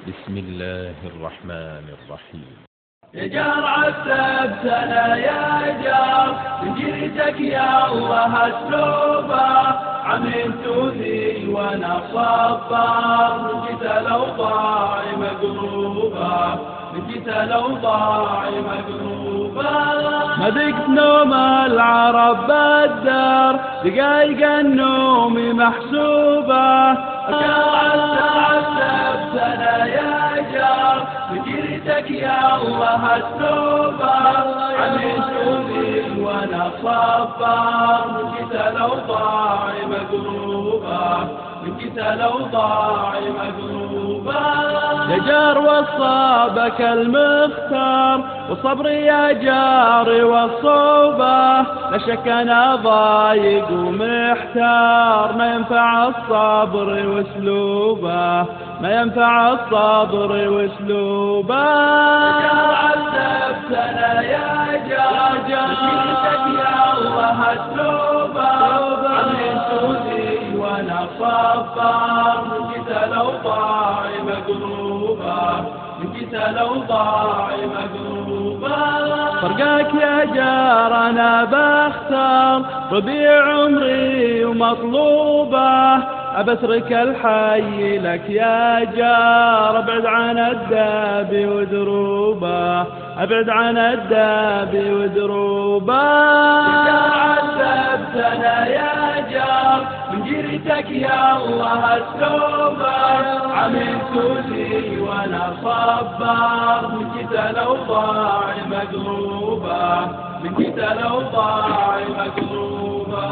بسم الله الرحمن الرحيم. يا جار عذبتنا يا جار بجيتك يا الله اسلوبه عملت ذي وانا صبار جيت الاوضاع مقلوبه جيت الاوضاع مقلوبه ما ذقت نوم العرب بالدار دقايق النوم محسوبه عذبتنا يا جار بجيتك يا الله التوبة عملت ذي وانا صبار جيت الاوضاع مقلوبة جيت الاوضاع مقلوبة يا جار وصابك المختار وصبري يا جاري والصوبة لا شك انا ضايق ومحتار ما ينفع الصبر واسلوبه ما ينفع الصبر واسلوبه يا جار عذبتنا يا جار جيتك يا الله اسلوبه عملت ذي وانا صبار جيت الاوضاع مقلوبه جيت الاوضاع مقلوبه فرقاك يا جار انا بختار ربيع عمري ومطلوبه أبترك الحي لك يا جار ابعد عن الداب ودروبه ابعد عن الداب ودروبه يا عذبتنا يا جار من جيرتك يا الله التوبه عملت ذي وانا صبار من جيت الاوضاع مقلوبه من جيت الاوضاع مقلوبه